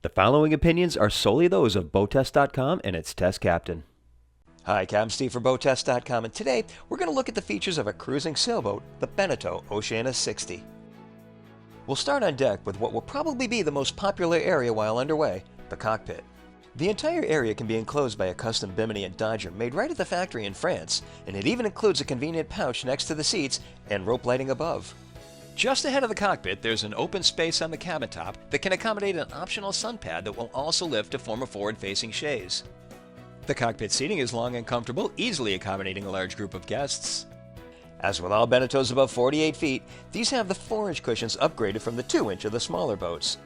The following opinions are solely those of BoatTest.com and its test captain. Hi, Captain Steve for BoatTest.com, and today we're going to look at the features of a cruising sailboat, the Beneteau Oceania 60. We'll start on deck with what will probably be the most popular area while underway, the cockpit. The entire area can be enclosed by a custom bimini and dodger made right at the factory in France, and it even includes a convenient pouch next to the seats and rope lighting above. Just ahead of the cockpit, there's an open space on the cabin top that can accommodate an optional sun pad that will also lift to form a forward-facing chaise. The cockpit seating is long and comfortable, easily accommodating a large group of guests. As with all Beneteaus above 48 feet, these have the 4-inch cushions upgraded from the 2-inch of the smaller boats.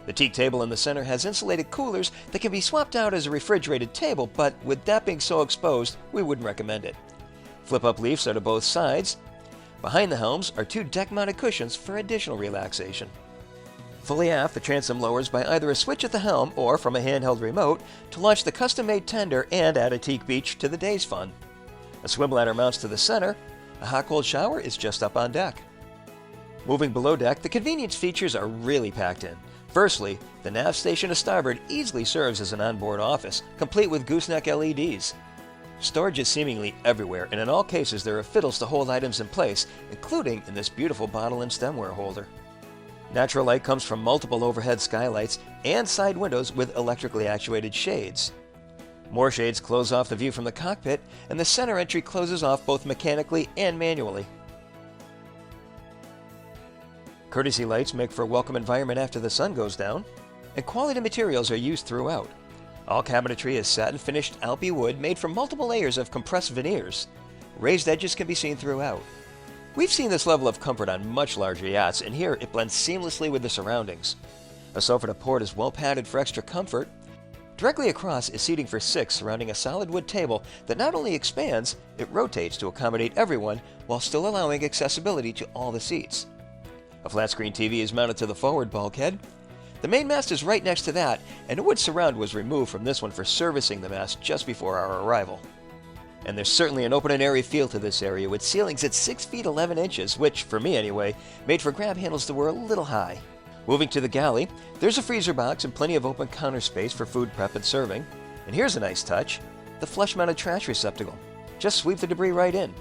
The teak table in the center has insulated coolers that can be swapped out as a refrigerated table, but with that being so exposed, we wouldn't recommend it. Flip-up leaves are to both sides. Behind the helms are 2 deck-mounted cushions for additional relaxation. Fully aft, the transom lowers by either a switch at the helm or from a handheld remote to launch the custom-made tender and add a teak beach to the day's fun. A swim ladder mounts to the center. A hot-cold shower is just up on deck. Moving below deck, the convenience features are really packed in. Firstly, the Nav Station to starboard easily serves as an onboard office, complete with gooseneck LEDs. Storage is seemingly everywhere, and in all cases there are fiddles to hold items in place, including in this beautiful bottle and stemware holder. Natural light comes from multiple overhead skylights and side windows with electrically actuated shades. More shades close off the view from the cockpit, and the center entry closes off both mechanically and manually. Courtesy lights make for a welcome environment after the sun goes down, and quality materials are used throughout. All cabinetry is satin finished Alpi wood made from multiple layers of compressed veneers. Raised edges can be seen throughout. We've seen this level of comfort on much larger yachts, and here it blends seamlessly with the surroundings. A sofa to port is well padded for extra comfort. Directly across is seating for 6 surrounding a solid wood table that not only expands, it rotates to accommodate everyone while still allowing accessibility to all the seats. A flat screen TV is mounted to the forward bulkhead. The main mast is right next to that, and a wood surround was removed from this one for servicing the mast just before our arrival. And there's certainly an open and airy feel to this area with ceilings at 6 feet 11 inches, which, for me anyway, made for grab handles that were a little high. Moving to the galley, there's a freezer box and plenty of open counter space for food prep and serving. And here's a nice touch, the flush-mounted trash receptacle. Just sweep the debris right in.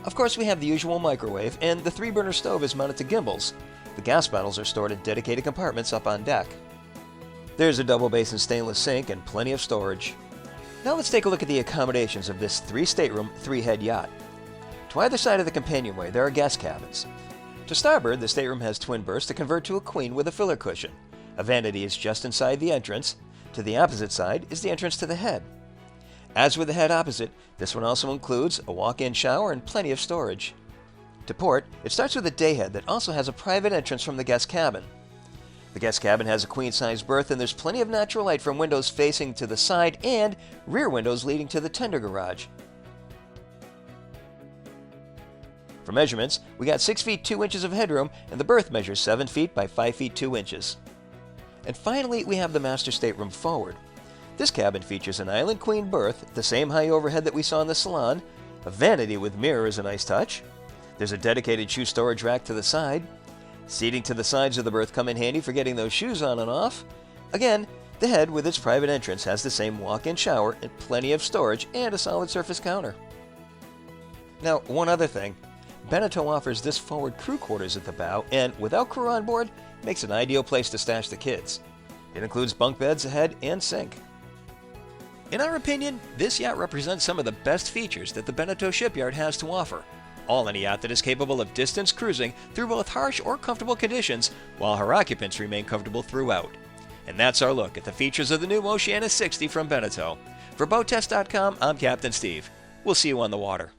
Of course, we have the usual microwave, and the 3-burner stove is mounted to gimbals. The gas bottles are stored in dedicated compartments up on deck. There's a double basin stainless sink and plenty of storage. Now let's take a look at the accommodations of this 3-stateroom, 3-head yacht. To either side of the companionway, there are guest cabins. To starboard, the stateroom has twin berths to convert to a queen with a filler cushion. A vanity is just inside the entrance. To the opposite side is the entrance to the head. As with the head opposite, this one also includes a walk-in shower and plenty of storage. To port, it starts with a dayhead that also has a private entrance from the guest cabin. The guest cabin has a queen-sized berth, and there's plenty of natural light from windows facing to the side and rear windows leading to the tender garage. For measurements, we got 6 feet 2 inches of headroom, and the berth measures 7 feet by 5 feet 2 inches. And finally, we have the master stateroom forward. This cabin features an island queen berth, the same high overhead that we saw in the salon. A vanity with mirror is a nice touch. There's a dedicated shoe storage rack to the side. Seating to the sides of the berth come in handy for getting those shoes on and off. Again, the head with its private entrance has the same walk-in shower and plenty of storage and a solid surface counter. Now, one other thing. Beneteau offers this forward crew quarters at the bow, and without crew on board, makes an ideal place to stash the kids. It includes bunk beds ahead and sink. In our opinion, this yacht represents some of the best features that the Beneteau shipyard has to offer. All in a yacht that is capable of distance cruising through both harsh or comfortable conditions, while her occupants remain comfortable throughout. And that's our look at the features of the new Oceania 60 from Beneteau. For BoatTest.com, I'm Captain Steve. We'll see you on the water.